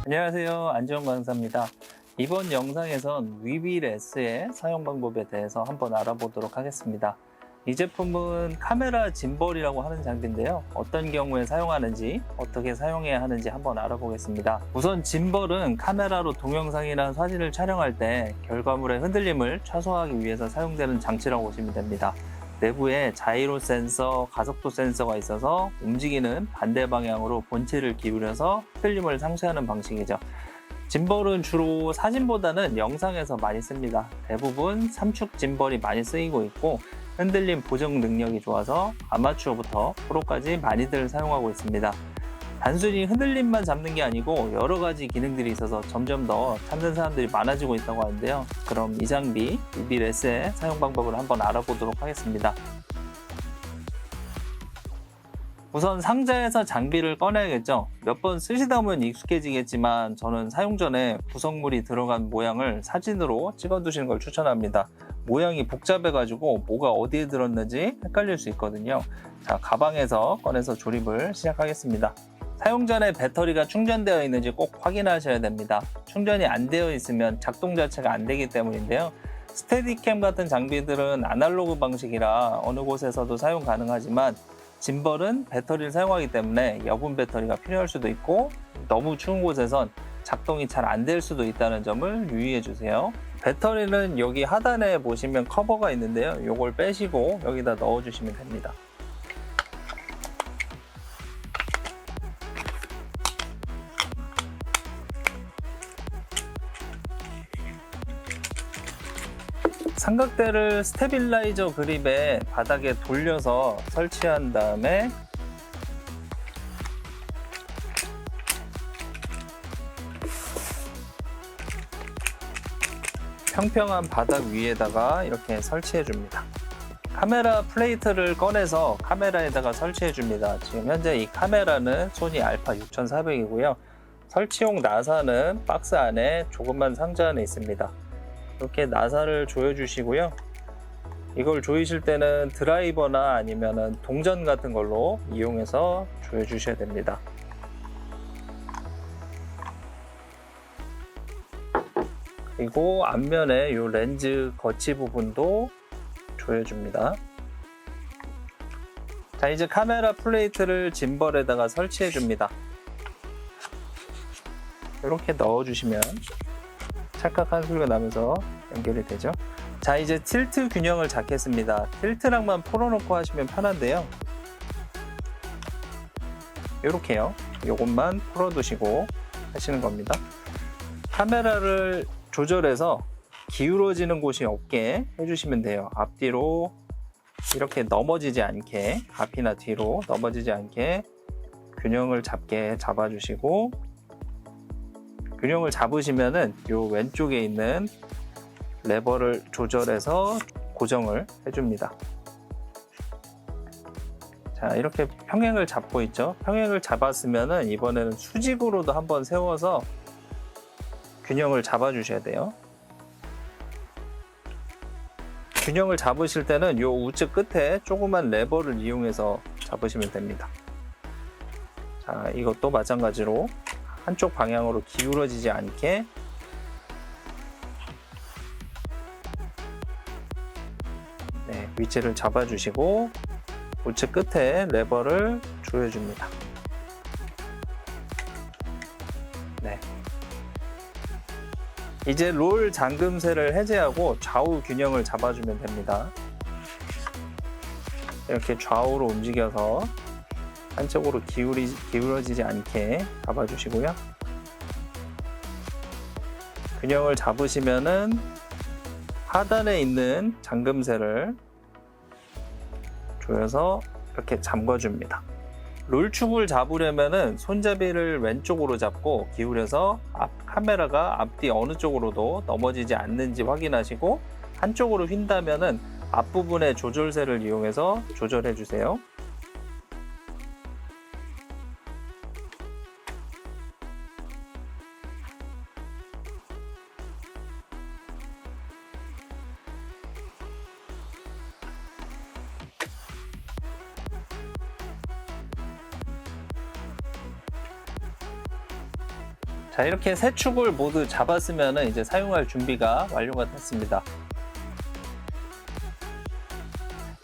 안녕하세요. 안지원 강사입니다. 이번 영상에선 위빌 S의 사용 방법에 대해서 한번 알아보도록 하겠습니다. 이 제품은 카메라 짐벌이라고 하는 장비인데요. 어떤 경우에 사용하는지, 어떻게 사용해야 하는지 한번 알아보겠습니다. 우선 짐벌은 카메라로 동영상이나 사진을 촬영할 때 결과물의 흔들림을 최소화하기 위해서 사용되는 장치라고 보시면 됩니다. 내부에 자이로 센서, 가속도 센서가 있어서 움직이는 반대 방향으로 본체를 기울여서 흔들림을 상쇄하는 방식이죠. 짐벌은 주로 사진보다는 영상에서 많이 씁니다. 대부분 삼축 짐벌이 많이 쓰이고 있고 흔들림 보정 능력이 좋아서 아마추어부터 프로까지 많이들 사용하고 있습니다. 단순히 흔들림만 잡는 게 아니고 여러 가지 기능들이 있어서 점점 더 찾는 사람들이 많아지고 있다고 하는데요. 그럼 이 장비 위빌 S의 사용 방법을 한번 알아보도록 하겠습니다. 우선 상자에서 장비를 꺼내야겠죠. 몇 번 쓰시다 보면 익숙해지겠지만 저는 사용 전에 구성물이 들어간 모양을 사진으로 찍어 두시는 걸 추천합니다. 모양이 복잡해 가지고 뭐가 어디에 들었는지 헷갈릴 수 있거든요. 자, 가방에서 꺼내서 조립을 시작하겠습니다. 사용 전에 배터리가 충전되어 있는지 꼭 확인하셔야 됩니다. 충전이 안 되어 있으면 작동 자체가 안 되기 때문인데요. 스테디캠 같은 장비들은 아날로그 방식이라 어느 곳에서도 사용 가능하지만 짐벌은 배터리를 사용하기 때문에 여분 배터리가 필요할 수도 있고 너무 추운 곳에선 작동이 잘 안 될 수도 있다는 점을 유의해 주세요. 배터리는 여기 하단에 보시면 커버가 있는데요. 이걸 빼시고 여기다 넣어 주시면 됩니다. 삼각대를 스테빌라이저 그립에 바닥에 돌려서 설치한 다음에 평평한 바닥 위에다가 이렇게 설치해 줍니다. 카메라 플레이트를 꺼내서 카메라에다가 설치해 줍니다. 지금 현재 이 카메라는 소니 알파 6400이고요. 설치용 나사는 박스 안에 조그만 상자 안에 있습니다. 이렇게 나사를 조여 주시고요. 이걸 조이실 때는 드라이버나 아니면 동전 같은 걸로 이용해서 조여 주셔야 됩니다. 그리고 앞면에 이 렌즈 거치 부분도 조여 줍니다. 자, 이제 카메라 플레이트를 짐벌에다가 설치해 줍니다. 이렇게 넣어 주시면 찰칵한 소리가 나면서 연결이 되죠. 자, 이제 틸트 균형을 잡겠습니다. 틸트랑만 풀어놓고 하시면 편한데요. 이렇게요. 이것만 풀어두시고 하시는 겁니다. 카메라를 조절해서 기울어지는 곳이 없게 해주시면 돼요. 앞뒤로 이렇게 넘어지지 않게, 앞이나 뒤로 넘어지지 않게 균형을 잡아주시고, 균형을 잡으시면은 이 왼쪽에 있는 레버를 조절해서 고정을 해줍니다. 자, 이렇게 평행을 잡고 있죠. 평행을 잡았으면은 이번에는 수직으로도 한번 세워서 균형을 잡아 주셔야 돼요. 균형을 잡으실 때는 이 우측 끝에 조그만 레버를 이용해서 잡으시면 됩니다. 자, 이것도 마찬가지로 한쪽 방향으로 기울어지지 않게 위치를 잡아주시고 우측 끝에 레버를 조여줍니다. 이제 롤 잠금쇠를 해제하고 좌우 균형을 잡아주면 됩니다. 이렇게 좌우로 움직여서 한쪽으로 기울어지지 않게 잡아주시고요. 균형을 잡으시면은 하단에 있는 잠금쇠를 조여서 이렇게 잠궈줍니다. 롤축을 잡으려면은 손잡이를 왼쪽으로 잡고 기울여서 카메라가 앞뒤 어느 쪽으로도 넘어지지 않는지 확인하시고 한쪽으로 휜다면은 앞부분의 조절쇠를 이용해서 조절해 주세요. 자, 이렇게 세 축을 모두 잡았으면 이제 사용할 준비가 완료가 됐습니다.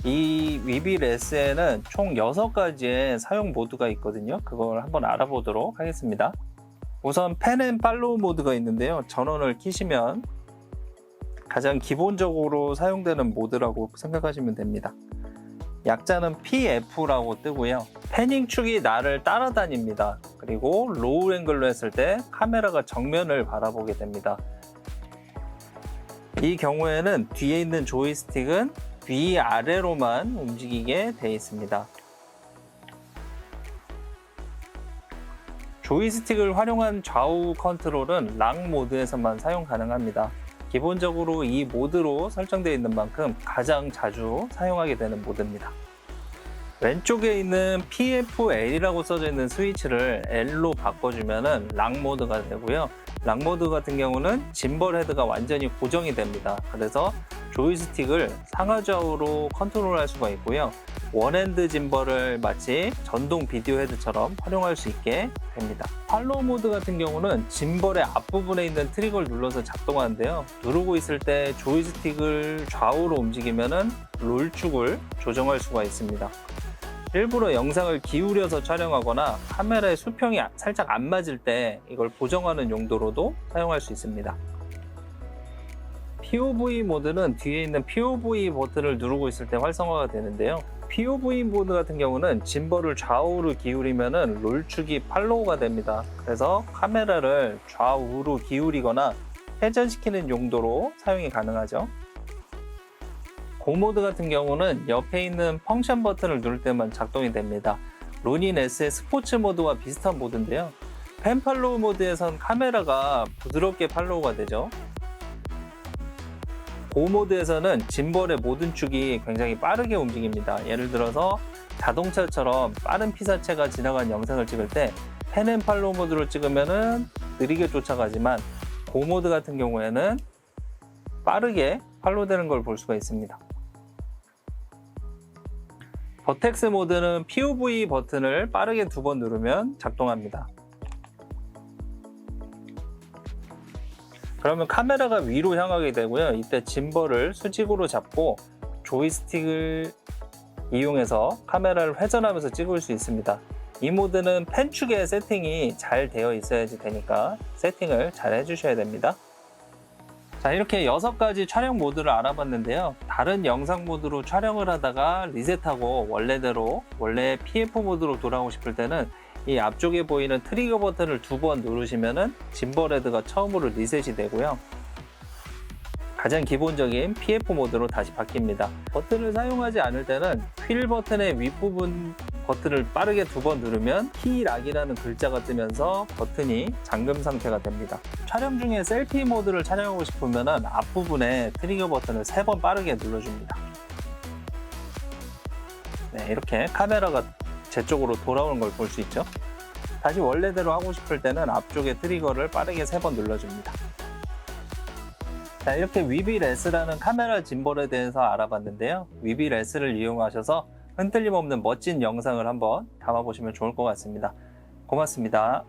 이 위빌 S에는 총 6가지의 사용 모드가 있거든요. 그걸 한번 알아보도록 하겠습니다. 우선 펜 앤 팔로우 모드가 있는데요. 전원을 켜시면 가장 기본적으로 사용되는 모드라고 생각하시면 됩니다. 약자는 PF라고 뜨고요. 패닝 축이 나를 따라다닙니다. 그리고 로우 앵글로 했을 때 카메라가 정면을 바라보게 됩니다. 이 경우에는 뒤에 있는 조이스틱은 위아래로만 움직이게 되어 있습니다. 조이스틱을 활용한 좌우 컨트롤은 락 모드에서만 사용 가능합니다. 기본적으로 이 모드로 설정되어 있는 만큼 가장 자주 사용하게 되는 모드입니다. 왼쪽에 있는 PFL이라고 써져 있는 스위치를 L로 바꿔주면 락 모드가 되고요. 락 모드 같은 경우는 짐벌 헤드가 완전히 고정이 됩니다. 그래서 조이스틱을 상하좌우로 컨트롤할 수가 있고요. 원핸드 짐벌을 마치 전동 비디오 헤드처럼 활용할 수 있게 됩니다. 팔로우 모드 같은 경우는 짐벌의 앞부분에 있는 트리거를 눌러서 작동하는데요. 누르고 있을 때 조이스틱을 좌우로 움직이면 롤축을 조정할 수가 있습니다. 일부러 영상을 기울여서 촬영하거나 카메라의 수평이 살짝 안 맞을 때 이걸 보정하는 용도로도 사용할 수 있습니다. POV 모드는 뒤에 있는 POV 버튼을 누르고 있을 때 활성화가 되는데요. POV 모드 같은 경우는 짐벌을 좌우로 기울이면 롤축이 팔로우가 됩니다. 그래서 카메라를 좌우로 기울이거나 회전시키는 용도로 사용이 가능하죠. 고 모드 같은 경우는 옆에 있는 펑션 버튼을 누를 때만 작동이 됩니다. 로닌 S의 스포츠 모드와 비슷한 모드인데요. 펜 팔로우 모드에선 카메라가 부드럽게 팔로우가 되죠. 고 모드에서는 짐벌의 모든 축이 굉장히 빠르게 움직입니다. 예를 들어서 자동차처럼 빠른 피사체가 지나간 영상을 찍을 때 펜 앤 팔로우 모드로 찍으면 느리게 쫓아가지만 고 모드 같은 경우에는 빠르게 팔로우되는 걸 볼 수가 있습니다. 버텍스 모드는 POV 버튼을 빠르게 2번 누르면 작동합니다. 그러면 카메라가 위로 향하게 되고요. 이때 짐벌을 수직으로 잡고 조이스틱을 이용해서 카메라를 회전하면서 찍을 수 있습니다. 이 모드는 펜 축의 세팅이 잘 되어 있어야지 되니까 세팅을 잘 해주셔야 됩니다. 자, 이렇게 6가지 촬영 모드를 알아봤는데요. 다른 영상 모드로 촬영을 하다가 리셋하고 원래 PF 모드로 돌아오고 싶을 때는 이 앞쪽에 보이는 트리거 버튼을 2번 누르시면 짐벌 헤드가 처음으로 리셋이 되고요. 가장 기본적인 PF 모드로 다시 바뀝니다. 버튼을 사용하지 않을 때는 휠 버튼의 윗부분 버튼을 빠르게 2번 누르면 키락이라는 글자가 뜨면서 버튼이 잠금 상태가 됩니다. 촬영 중에 셀피 모드를 촬영하고 싶으면 앞부분에 트리거 버튼을 3번 빠르게 눌러줍니다. 네, 이렇게 카메라가 제 쪽으로 돌아오는 걸 볼 수 있죠. 다시 원래대로 하고 싶을 때는 앞쪽에 트리거를 빠르게 3번 눌러줍니다. 자, 이렇게 위빌 S라는 카메라 짐벌에 대해서 알아봤는데요. 위빌 S를 이용하셔서 흔들림 없는 멋진 영상을 한번 담아보시면 좋을 것 같습니다. 고맙습니다.